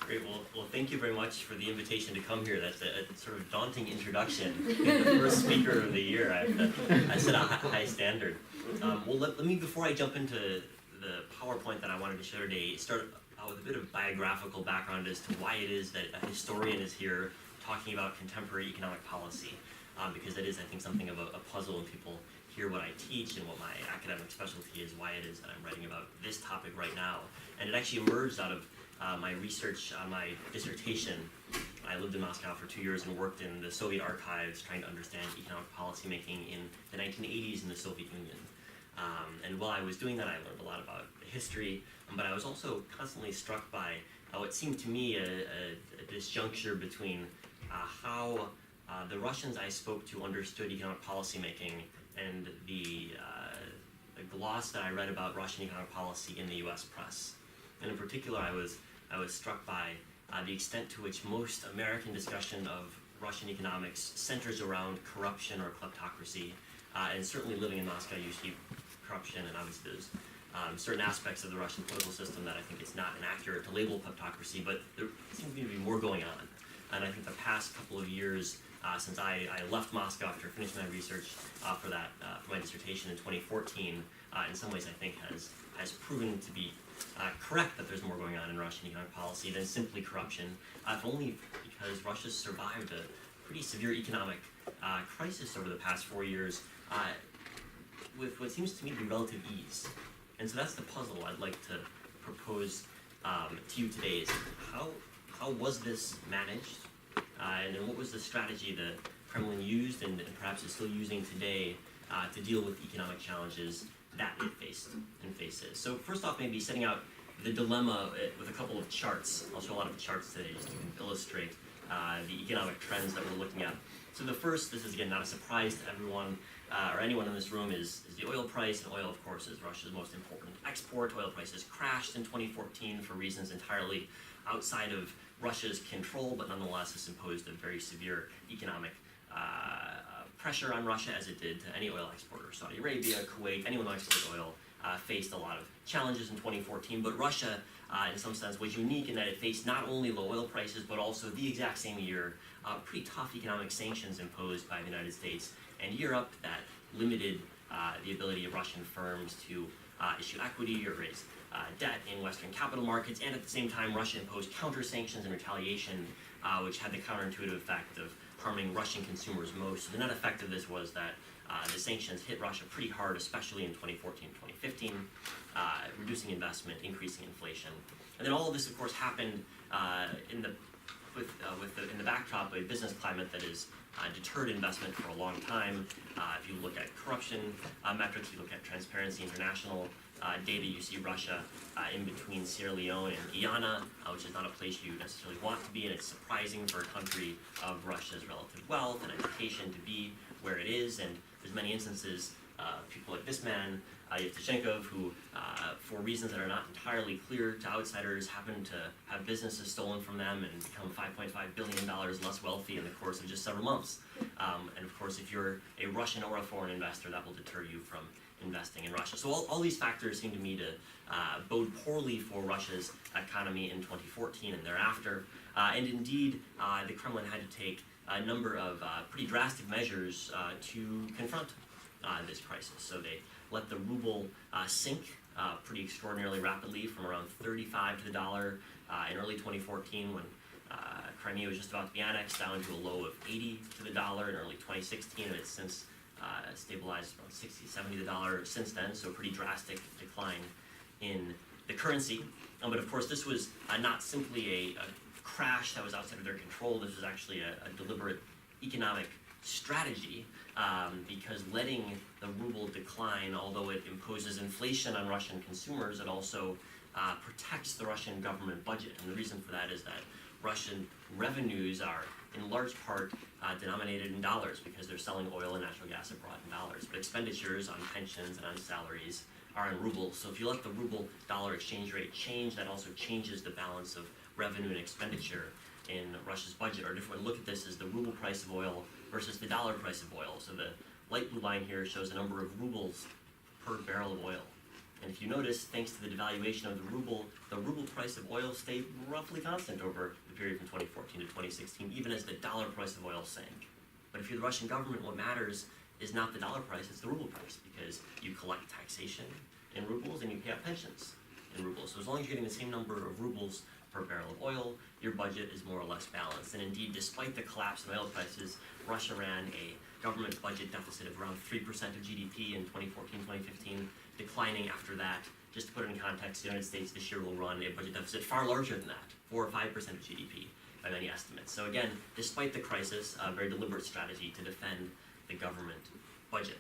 Great. Well, thank you very much for the invitation to come here. That's a sort of daunting introduction. The first speaker of the year. I set a high standard. Let me, before I jump into the PowerPoint that I wanted to share today, start out with a bit of biographical background as to why it is that a historian is here talking about contemporary economic policy. Because that is, I think, something of a puzzle when people hear what I teach and what my academic specialty is, why it is that I'm writing about this topic right now. And it actually emerged out of my research on my dissertation. I lived in Moscow for 2 years and worked in the Soviet archives trying to understand economic policymaking in the 1980s in the Soviet Union. And while I was doing that, I learned a lot about history, but I was also constantly struck by what seemed to me a disjuncture between how the Russians I spoke to understood economic policymaking and the gloss that I read about Russian economic policy in the U.S. press. And in particular, I was struck by the extent to which most American discussion of Russian economics centers around corruption or kleptocracy. And certainly living in Moscow, you see corruption, and obviously there's certain aspects of the Russian political system that I think it's not inaccurate to label kleptocracy, but there seems to be more going on. And I think the past couple of years, since I left Moscow after finishing my research for my dissertation in 2014, in some ways I think has proven to be correct that there's more going on in Russian economic policy than simply corruption, if only because Russia's survived a pretty severe economic crisis over the past 4 years with what seems to me to be relative ease. And so that's the puzzle I'd like to propose to you today is how was this managed? And then what was the strategy the Kremlin used and perhaps is still using today to deal with economic challenges that it faced and faces? So first off, maybe setting out the dilemma with a couple of charts. I'll show a lot of charts today just to illustrate the economic trends that we're looking at. So the first, this is again not a surprise to everyone or anyone in this room, is the oil price. And oil, of course, is Russia's most important export. Oil prices crashed in 2014 for reasons entirely outside of Russia's control, but nonetheless has imposed a very severe economic pressure on Russia, as it did to any oil exporter. Saudi Arabia, Kuwait, anyone who exports oil faced a lot of challenges in 2014, but Russia, in some sense, was unique in that it faced not only low oil prices, but also the exact same year, pretty tough economic sanctions imposed by the United States and Europe that limited the ability of Russian firms to issue equity or raise debt in Western capital markets, and at the same time, Russia imposed counter-sanctions and retaliation, which had the counterintuitive effect of harming Russian consumers most. So the net effect of this was that the sanctions hit Russia pretty hard, especially in 2014, 2015, reducing investment, increasing inflation. And then all of this, of course, happened in the backdrop of a business climate that is deterred investment for a long time. If you look at corruption metrics, you look at Transparency International data, you see Russia in between Sierra Leone and Guyana, which is not a place you necessarily want to be, and it's surprising for a country of Russia's relative wealth and education to be where it is. And there's many instances of people like this man, Yevtushenkov, who, for reasons that are not entirely clear to outsiders, happened to have businesses stolen from them and become $5.5 billion less wealthy in the course of just several months. And of course, if you're a Russian or a foreign investor, that will deter you from investing in Russia. So all these factors seem to me to bode poorly for Russia's economy in 2014 and thereafter. And indeed, the Kremlin had to take a number of pretty drastic measures to confront this crisis. So they let the ruble sink pretty extraordinarily rapidly from around 35 to the dollar in early 2014 when Crimea was just about to be annexed, down to a low of 80 to the dollar in early 2016, and it's since stabilized around 60, 70 to the dollar since then, so a pretty drastic decline in the currency. But of course, this was not simply a crash that was outside of their control. This was actually a deliberate economic strategy, because letting the ruble decline, although it imposes inflation on Russian consumers, it also protects the Russian government budget. And the reason for that is that Russian revenues are in large part denominated in dollars because they're selling oil and natural gas abroad in dollars. But expenditures on pensions and on salaries are in rubles. So if you let the ruble-dollar exchange rate change, that also changes the balance of revenue and expenditure in Russia's budget. Or a different way to look at this is the ruble price of oil versus the dollar price of oil. So the light blue line here shows the number of rubles per barrel of oil. And if you notice, thanks to the devaluation of the ruble price of oil stayed roughly constant over the period from 2014 to 2016, even as the dollar price of oil sank. But if you're the Russian government, what matters is not the dollar price, it's the ruble price, because you collect taxation in rubles and you pay out pensions in rubles. So as long as you're getting the same number of rubles per barrel of oil, your budget is more or less balanced. And indeed, despite the collapse in oil prices, Russia ran a government budget deficit of around 3% of GDP in 2014-2015, declining after that. Just to put it in context, the United States this year will run a budget deficit far larger than that, 4 or 5% of GDP by many estimates. So again, despite the crisis, a very deliberate strategy to defend the government budget.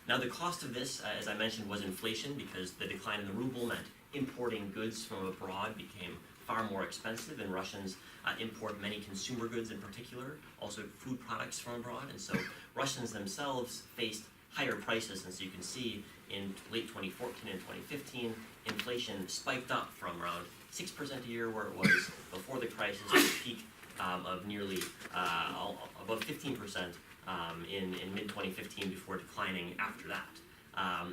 Now the cost of this, as I mentioned, was inflation, because the decline in the ruble meant importing goods from abroad became far more expensive, and Russians import many consumer goods in particular, also food products from abroad, and so Russians themselves faced higher prices. And so you can see in late 2014 and 2015, inflation spiked up from around 6% a year, where it was before the crisis, to a peak of nearly above 15% in mid-2015, before declining after that.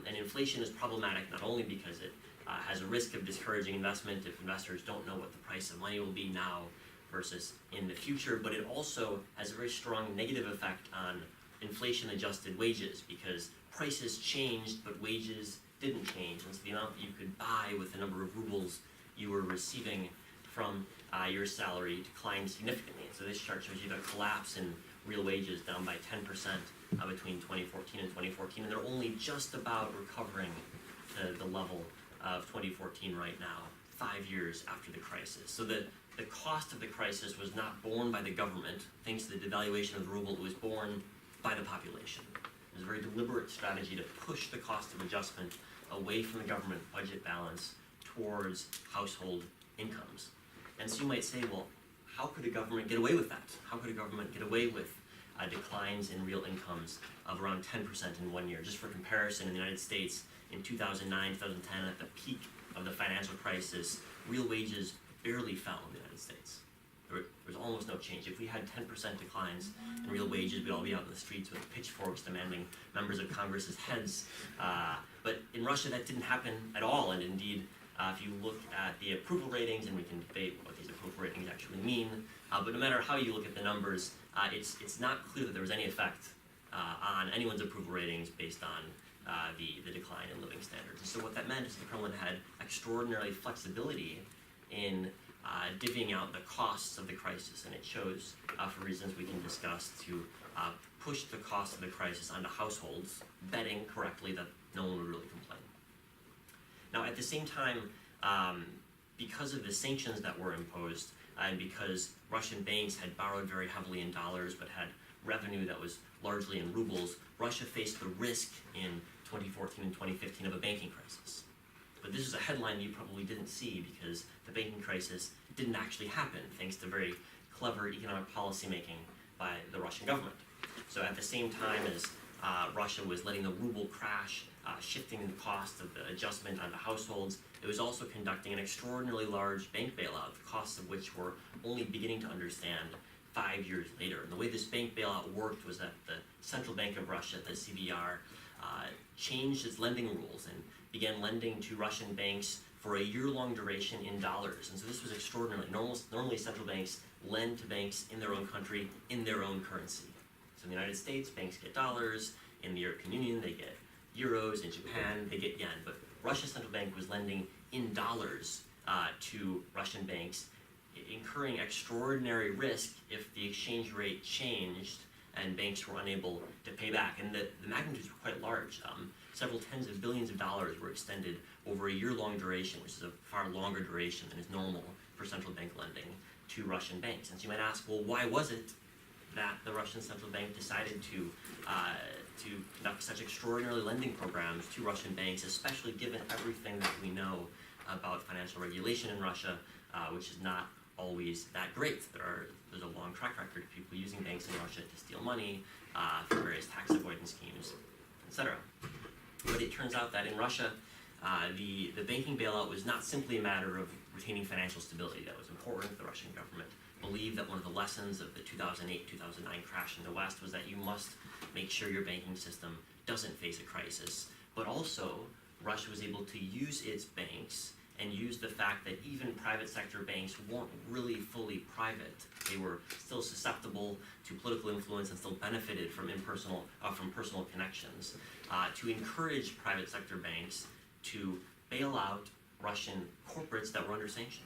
And inflation is problematic not only because it has a risk of discouraging investment if investors don't know what the price of money will be now versus in the future, but it also has a very strong negative effect on inflation-adjusted wages, because prices changed but wages didn't change, and so the amount that you could buy with the number of rubles you were receiving from your salary declined significantly. And so this chart shows you the collapse in real wages, down by 10% between 2014 and 2014, and they're only just about recovering to the level of 2014 right now, 5 years after the crisis. So the cost of the crisis was not borne by the government. Thanks to the devaluation of the ruble, it was borne by the population. It was a very deliberate strategy to push the cost of adjustment away from the government budget balance towards household incomes. And so you might say, well, how could a government get away with that? How could a government get away with declines in real incomes of around 10% in 1 year? Just for comparison, in the United States, in 2009, 2010, at the peak of the financial crisis, real wages barely fell in the United States. There was almost no change. If we had 10% declines in real wages, we'd all be out in the streets with pitchforks demanding members of Congress's heads. But in Russia, that didn't happen at all. And indeed, if you look at the approval ratings, and we can debate what these approval ratings actually mean, but no matter how you look at the numbers, it's not clear that there was any effect on anyone's approval ratings based on the decline in living standards. And so what that meant is the Kremlin had extraordinary flexibility in divvying out the costs of the crisis, and it chose, for reasons we can discuss, to push the cost of the crisis onto households, betting correctly that no one would really complain. Now, at the same time, because of the sanctions that were imposed, and because Russian banks had borrowed very heavily in dollars but had revenue that was largely in rubles, Russia faced the risk in 2014 and 2015 of a banking crisis. But this is a headline you probably didn't see, because the banking crisis didn't actually happen, thanks to very clever economic policy making by the Russian government. So at the same time as Russia was letting the ruble crash, shifting the cost of the adjustment onto households, it was also conducting an extraordinarily large bank bailout, the costs of which we're only beginning to understand 5 years later. And the way this bank bailout worked was that the Central Bank of Russia, the CBR, changed its lending rules and began lending to Russian banks for a year-long duration in dollars. And so this was extraordinary. Normally central banks lend to banks in their own country in their own currency. So in the United States, banks get dollars. In the European Union, they get euros. In Japan, they get yen. But Russia's central bank was lending in dollars to Russian banks, incurring extraordinary risk if the exchange rate changed and banks were unable to pay back. And the magnitudes were quite large. Several tens of billions of dollars were extended over a year-long duration, which is a far longer duration than is normal for central bank lending to Russian banks. And so you might ask, well, why was it that the Russian central bank decided to conduct such extraordinary lending programs to Russian banks, especially given everything that we know about financial regulation in Russia, which is not always that great. There's a long track record of people using banks in Russia to steal money for various tax avoidance schemes, etc. But it turns out that in Russia, the banking bailout was not simply a matter of retaining financial stability. That was important. The Russian government believed that one of the lessons of the 2008-2009 crash in the West was that you must make sure your banking system doesn't face a crisis. But also, Russia was able to use its banks and use the fact that even private sector banks weren't really fully private. They were still susceptible to political influence and still benefited from personal connections, to encourage private sector banks to bail out Russian corporates that were under sanction.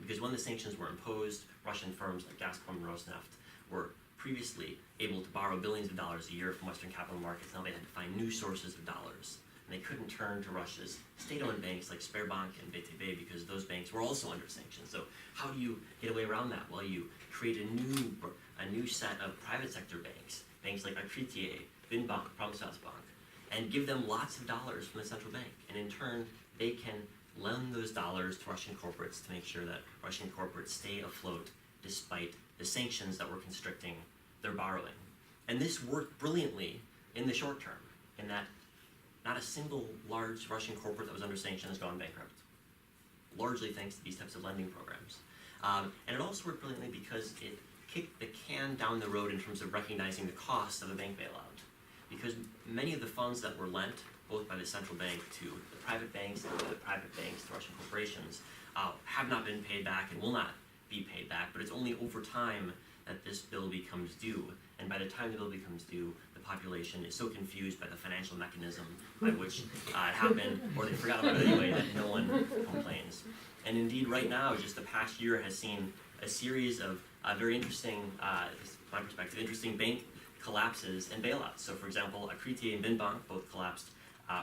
Because when the sanctions were imposed, Russian firms like Gazprom and Rosneft were previously able to borrow billions of dollars a year from Western capital markets. Now they had to find new sources of dollars. And they couldn't turn to Russia's state-owned banks like Sberbank and VTB because those banks were also under sanctions. So how do you get away around that? Well, you create a new set of private sector banks, banks like Открытие, Vinbank, Pромsvязьbank, and give them lots of dollars from the central bank. And in turn, they can lend those dollars to Russian corporates to make sure that Russian corporates stay afloat despite the sanctions that were constricting their borrowing. And this worked brilliantly in the short term, in that not a single large Russian corporate that was under sanction has gone bankrupt, largely thanks to these types of lending programs. And it also worked brilliantly because it kicked the can down the road in terms of recognizing the cost of a bank bailout. Because many of the funds that were lent, both by the central bank to the private banks and by the private banks to Russian corporations, have not been paid back and will not be paid back, but it's only over time that this bill becomes due. And by the time the bill becomes due, the population is so confused by the financial mechanism by which it happened, or they forgot about it anyway, that no one complains. And indeed, right now, just the past year has seen a series of very interesting, from my perspective, interesting bank collapses and bailouts. So for example, Открытие and Vinbank both collapsed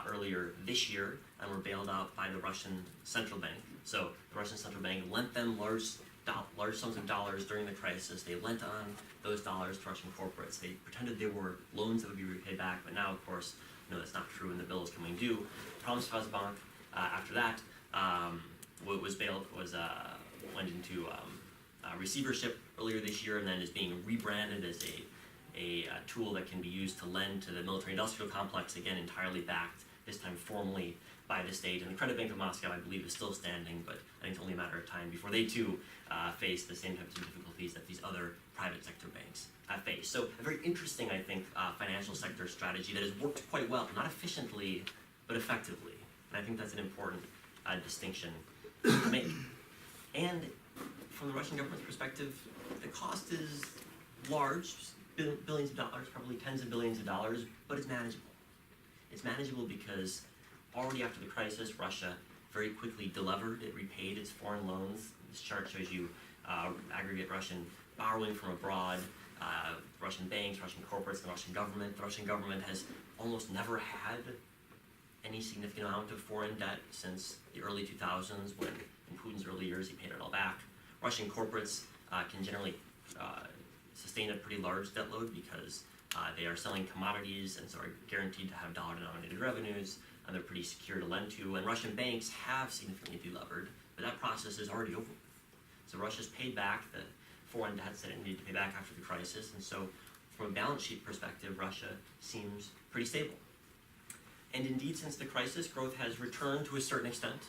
earlier this year and were bailed out by the Russian central bank. So the Russian central bank lent them large sums of dollars during the crisis. They lent on those dollars to Russian corporates. They pretended they were loans that would be repaid back, but now, of course, that's not true, and the bill is coming due. Pромsvязьbank, after that, went into receivership earlier this year, and then is being rebranded as a tool that can be used to lend to the military-industrial complex, again, entirely backed, this time formally by the state. And the Credit Bank of Moscow, I believe, is still standing, but I think it's only a matter of time before they too face the same types of difficulties that these other private sector banks have faced. So a very interesting, I think, financial sector strategy that has worked quite well, not efficiently, but effectively. And I think that's an important distinction to make. And from the Russian government's perspective, the cost is large, billions of dollars, probably tens of billions of dollars, but it's manageable. It's manageable because already after the crisis, Russia very quickly delevered. It repaid its foreign loans. This chart shows you aggregate Russian borrowing from abroad, Russian banks, Russian corporates, the Russian government. The Russian government has almost never had any significant amount of foreign debt since the early 2000s, when in Putin's early years he paid it all back. Russian corporates can generally sustain a pretty large debt load because they are selling commodities and so are guaranteed to have dollar-denominated revenues, and they're pretty secure to lend to. And Russian banks have significantly delevered, but that process is already over. So Russia's paid back the foreign debts that it needed to pay back after the crisis, and so from a balance sheet perspective, Russia seems pretty stable. And indeed, since the crisis, growth has returned to a certain extent,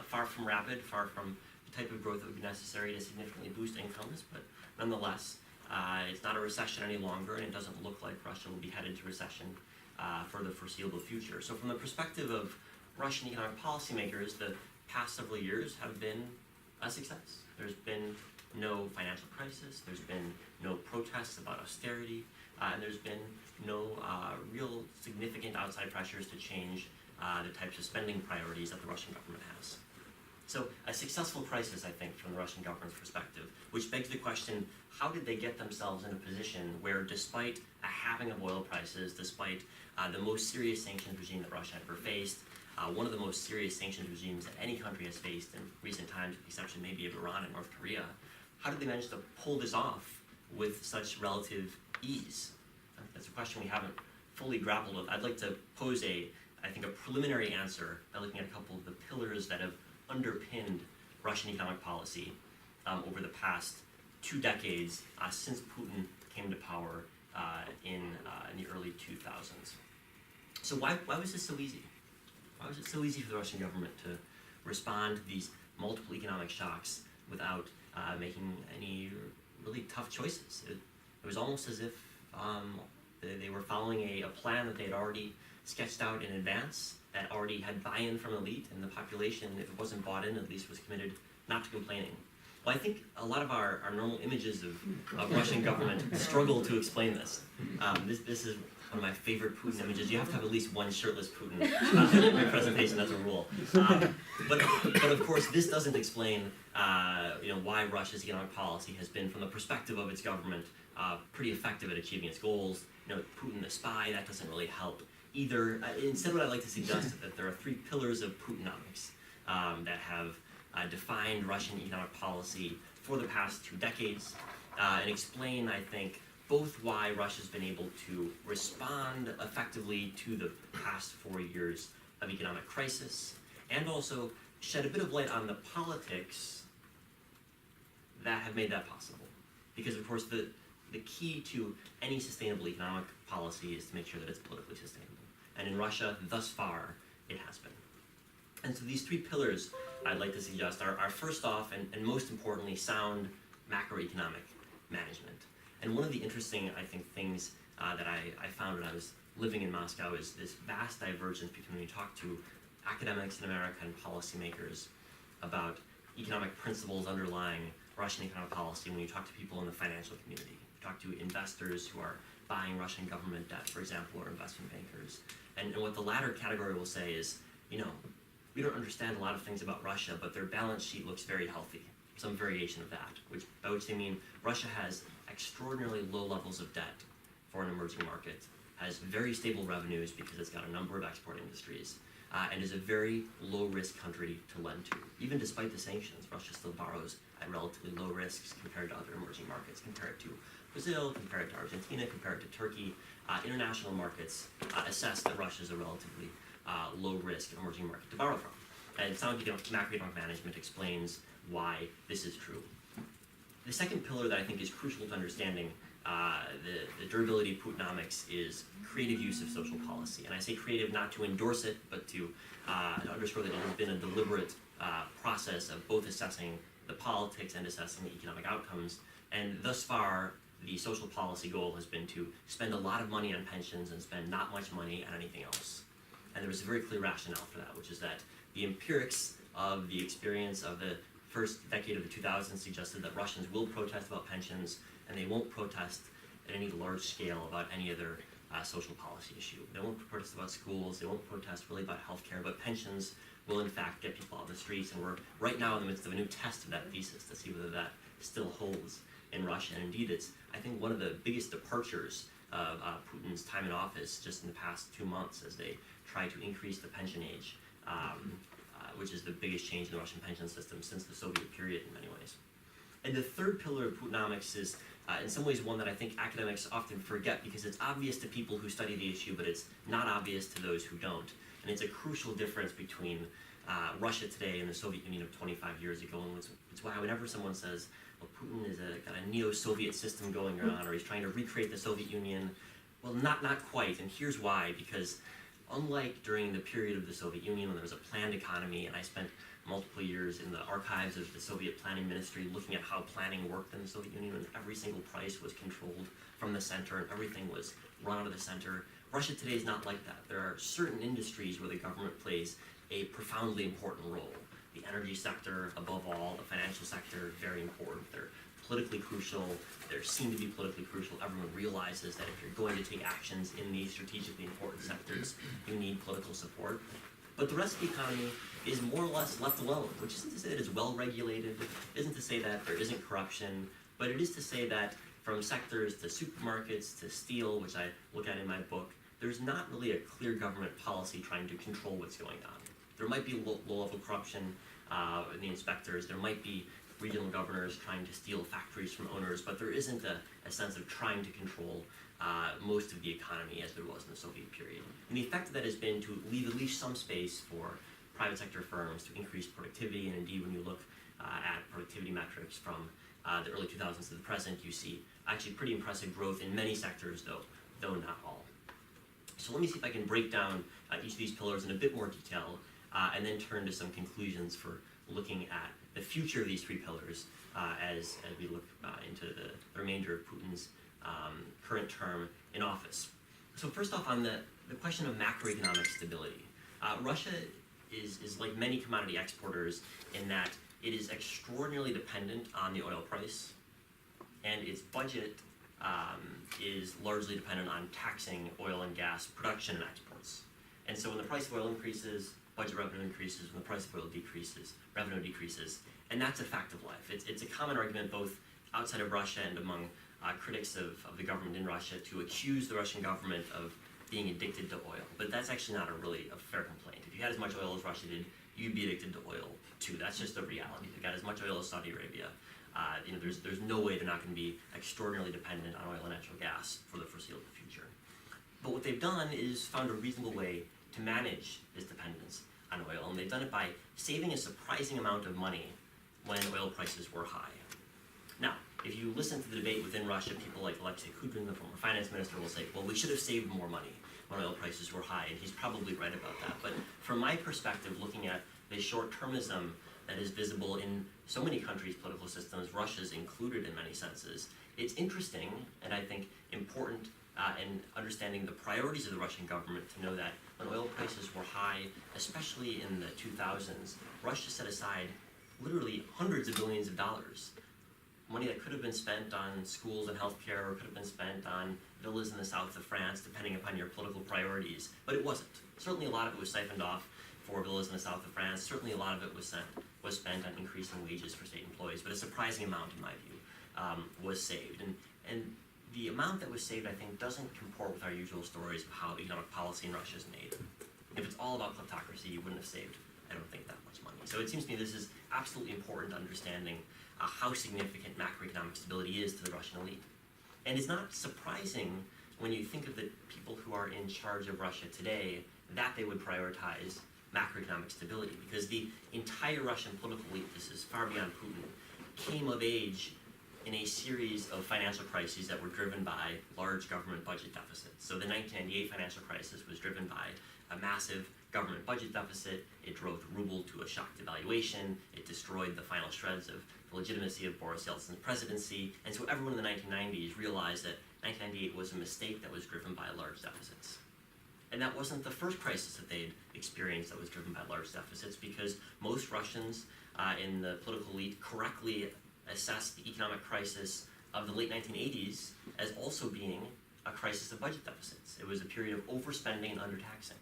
far from rapid, far from the type of growth that would be necessary to significantly boost incomes, but nonetheless, it's not a recession any longer, and it doesn't look like Russia will be headed to recession for the foreseeable future. So from the perspective of Russian economic policymakers, the past several years have been a success. There's been no financial crisis, there's been no protests about austerity, and there's been no real significant outside pressures to change the types of spending priorities that the Russian government has. So a successful crisis, I think, from the Russian government's perspective, which begs the question, how did they get themselves in a position where, despite a halving of oil prices, despite the most serious sanctions regime that Russia had ever faced, one of the most serious sanctions regimes that any country has faced in recent times, with the exception maybe of Iran and North Korea, how did they manage to pull this off with such relative ease? I think that's a question we haven't fully grappled with. I'd like to pose I think a preliminary answer by looking at a couple of the pillars that have underpinned Russian economic policy over the past 2 decades since Putin came to power in the early 2000s. So why was this so easy? Why was it so easy for the Russian government to respond to these multiple economic shocks without making any really tough choices? It was almost as if They were following a plan that they had already sketched out in advance, that already had buy-in from elite, and the population, if it wasn't bought in, at least was committed not to complaining. Well, I think a lot of our normal images of Russian government struggle to explain this. This is one of my favorite Putin images. You have to have at least one shirtless Putin in every presentation, that's a rule. But of course, this doesn't explain why Russia's economic policy has been, from the perspective of its government, pretty effective at achieving its goals. Putin the spy, that doesn't really help either. Instead, what I'd like to suggest is that there are three pillars of Putinomics that have defined Russian economic policy for the past 2 decades, and explain, I think, both why Russia's been able to respond effectively to the past 4 years of economic crisis, and also shed a bit of light on the politics that have made that possible. Because, of course, the key to any sustainable economic policy is to make sure that it's politically sustainable. And in Russia, thus far, it has been. And so these 3 pillars I'd like to suggest are first off, and most importantly, sound macroeconomic management. And one of the interesting, I think, things that I found when I was living in Moscow is this vast divergence between when you talk to academics in America and policymakers about economic principles underlying Russian economic policy, when you talk to people in the financial community, you talk to investors who are buying Russian government debt, for example, or investment bankers. And what the latter category will say is, we don't understand a lot of things about Russia, but their balance sheet looks very healthy, some variation of that, by which they mean Russia has extraordinarily low levels of debt for an emerging market, has very stable revenues because it's got a number of export industries, and is a very low-risk country to lend to. Even despite the sanctions, Russia still borrows at relatively low risks compared to other emerging markets, compared to Brazil, compared to Argentina, compared to Turkey. International markets assess that Russia is a relatively low-risk emerging market to borrow from. And sound macroeconomic management explains why this is true. The second pillar that I think is crucial to understanding the durability of Putinomics is creative use of social policy. And I say creative not to endorse it, but to underscore that it has been a deliberate process of both assessing the politics and assessing the economic outcomes. And thus far, the social policy goal has been to spend a lot of money on pensions and spend not much money on anything else. And there was a very clear rationale for that, which is that the empirics of the experience of the first decade of the 2000s suggested that Russians will protest about pensions, and they won't protest at any large scale about any other social policy issue. They won't protest about schools, they won't protest really about healthcare, but pensions will in fact get people out of the streets, and we're right now in the midst of a new test of that thesis to see whether that still holds in Russia. And indeed, it's, I think, one of the biggest departures of Putin's time in office just in the past 2 months as they try to increase the pension age, which is the biggest change in the Russian pension system since the Soviet period in many ways. And the third pillar of Putinomics is in some ways one that I think academics often forget because it's obvious to people who study the issue, but it's not obvious to those who don't. And it's a crucial difference between Russia today and the Soviet Union of 25 years ago. And it's why whenever someone says, well, Putin is got a neo-Soviet system going on, or he's trying to recreate the Soviet Union, well, not quite. And here's why, because unlike during the period of the Soviet Union when there was a planned economy, and I spent multiple years in the archives of the Soviet planning ministry looking at how planning worked in the Soviet Union, and every single price was controlled from the center and everything was run out of the center. Russia today is not like that. There are certain industries where the government plays a profoundly important role. The energy sector, above all, the financial sector, very important. They're politically crucial. They seem to be politically crucial. Everyone realizes that if you're going to take actions in these strategically important sectors, you need political support. But the rest of the economy is more or less left alone, which isn't to say that it's well regulated, isn't to say that there isn't corruption, but it is to say that from sectors to supermarkets to steel, which I look at in my book, there's not really a clear government policy trying to control what's going on. There might be low-level corruption in the inspectors, there might be regional governors trying to steal factories from owners, but there isn't a sense of trying to control most of the economy as there was in the Soviet period. And the effect of that has been to leave at least some space for private sector firms to increase productivity, and indeed when you look at productivity metrics from the early 2000s to the present, you see actually pretty impressive growth in many sectors, though not all. So let me see if I can break down each of these pillars in a bit more detail, and then turn to some conclusions for looking at the future of these 3 pillars as we look into the remainder of Putin's current term in office. So first off, on the question of macroeconomic stability, Russia is like many commodity exporters in that it is extraordinarily dependent on the oil price, and its budget is largely dependent on taxing oil and gas production and exports. And so when the price of oil increases, budget revenue increases. When the price of oil decreases, revenue decreases. And that's a fact of life. It's a common argument both outside of Russia and among critics of the government in Russia to accuse the Russian government of being addicted to oil. But that's actually not a fair complaint. If you had as much oil as Russia did, you'd be addicted to oil too. That's just the reality. If you got as much oil as Saudi Arabia, there's no way they're not going to be extraordinarily dependent on oil and natural gas for the foreseeable future. But what they've done is found a reasonable way to manage this dependence on oil, and they've done it by saving a surprising amount of money when oil prices were high. Now, if you listen to the debate within Russia, people like Alexei Kudrin, the former finance minister, will say, well, we should have saved more money when oil prices were high, and he's probably right about that. But from my perspective, looking at the short-termism that is visible in so many countries' political systems, Russia's included in many senses, it's interesting and I think important in understanding the priorities of the Russian government to know that when oil prices were high, especially in the 2000s, Russia set aside literally hundreds of billions of dollars, money that could have been spent on schools and healthcare, or could have been spent on villas in the south of France, depending upon your political priorities, but it wasn't. Certainly a lot of it was siphoned off for villas in the south of France. Certainly a lot of it was spent on increasing wages for state employees, but a surprising amount, in my view, was saved. And the amount that was saved, I think, doesn't comport with our usual stories of how economic policy in Russia is made. If it's all about kleptocracy, you wouldn't have saved, I don't think, that much money. So it seems to me this is absolutely important to understanding how significant macroeconomic stability is to the Russian elite. And it's not surprising when you think of the people who are in charge of Russia today that they would prioritize macroeconomic stability, because the entire Russian political elite, this is far beyond Putin, came of age in a series of financial crises that were driven by large government budget deficits. So the 1998 financial crisis was driven by a massive government budget deficit. It drove the ruble to a shock devaluation. It destroyed the final shreds of the legitimacy of Boris Yeltsin's presidency. And so everyone in the 1990s realized that 1998 was a mistake that was driven by large deficits. And that wasn't the first crisis that they'd experienced that was driven by large deficits, because most Russians in the political elite correctly assessed the economic crisis of the late 1980s as also being a crisis of budget deficits. It was a period of overspending and undertaxing,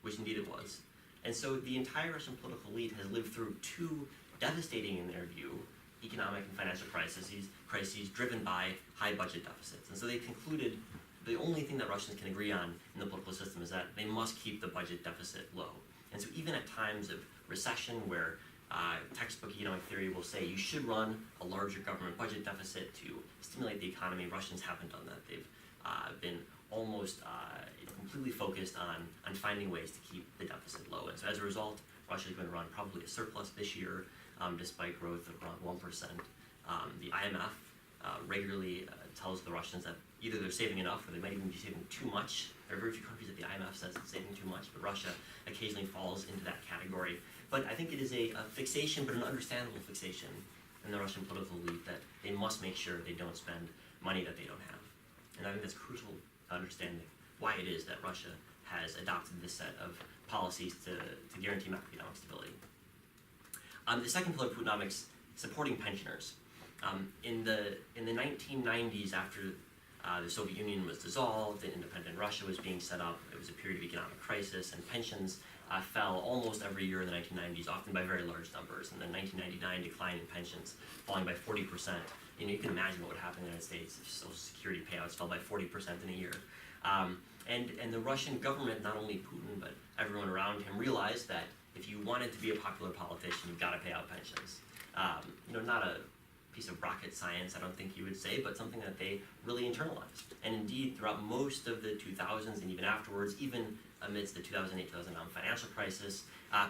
which indeed it was. And so the entire Russian political elite has lived through two devastating, in their view, economic and financial crises driven by high budget deficits. And so they concluded the only thing that Russians can agree on in the political system is that they must keep the budget deficit low. And so even at times of recession where textbook economic theory will say you should run a larger government budget deficit to stimulate the economy, Russians haven't done that. They've been almost completely focused on finding ways to keep the deficit low. And so as a result, Russia is going to run probably a surplus this year, despite growth of around 1%. The IMF regularly tells the Russians that either they're saving enough or they might even be saving too much. There are very few countries that the IMF says it's saving too much, but Russia occasionally falls into that category. But I think it is a fixation, but an understandable fixation in the Russian political elite that they must make sure they don't spend money that they don't have. And I think that's crucial to understanding why it is that Russia has adopted this set of policies to guarantee macroeconomic stability. The second pillar of Putinomics, supporting pensioners. In the 1990s, after the Soviet Union was dissolved and independent Russia was being set up, it was a period of economic crisis, and pensions fell almost every year in the 1990s, often by very large numbers. And the 1999 decline in pensions falling by 40%. You can imagine what would happen in the United States if Social Security payouts fell by 40% in a year. And the Russian government, not only Putin, but everyone around him, realized that if you wanted to be a popular politician, you've got to pay out pensions. Not a piece of rocket science, I don't think you would say, but something that they really internalized. And indeed, throughout most of the 2000s and even afterwards, even amidst the 2008-2009 financial crisis,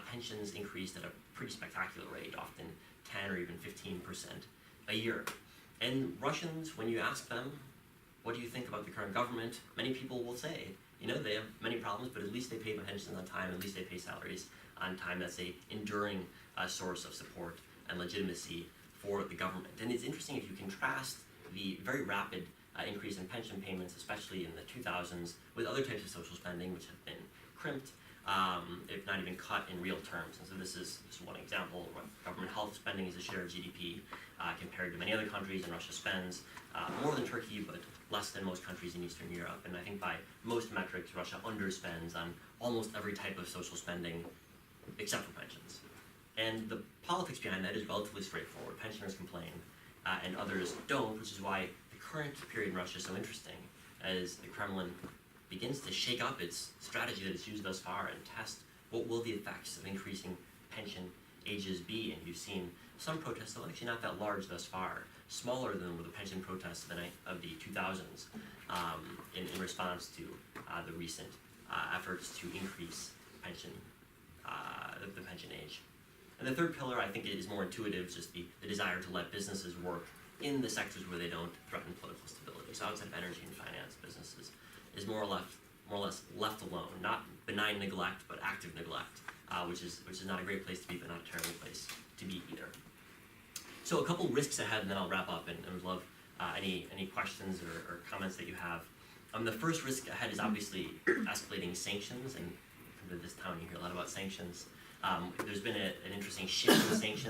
pensions increased at a pretty spectacular rate, often 10 or even 15% a year. And Russians, when you ask them, what do you think about the current government, many people will say, they have many problems, but at least they pay pensions on time, at least they pay salaries on time. That's an enduring source of support and legitimacy for the government. And it's interesting if you contrast the very rapid increase in pension payments, especially in the 2000s, with other types of social spending which have been crimped, if not even cut in real terms. And so this is just one example. Government health spending is a share of GDP compared to many other countries, and Russia spends more than Turkey, but less than most countries in Eastern Europe. And I think by most metrics, Russia underspends on almost every type of social spending except for pensions. And the politics behind that is relatively straightforward. Pensioners complain, and others don't, which is why the current period in Russia is so interesting, as the Kremlin begins to shake up its strategy that it's used thus far and test what will the effects of increasing pension ages be. And you've seen some protests, though actually not that large thus far, smaller than the pension protests of the 2000s in response to the recent efforts to increase pension, the pension age. And the third pillar, I think, is more intuitive, just the desire to let businesses work in the sectors where they don't threaten political stability. So outside of energy and finance, businesses is more or less left alone, not benign neglect, but active neglect, which is not a great place to be, but not a terrible place to be either. So a couple risks ahead, and then I'll wrap up, and would love any questions or comments that you have. The first risk ahead is obviously escalating sanctions, and come to this town, you hear a lot about sanctions. There's been an interesting shift in sanctions.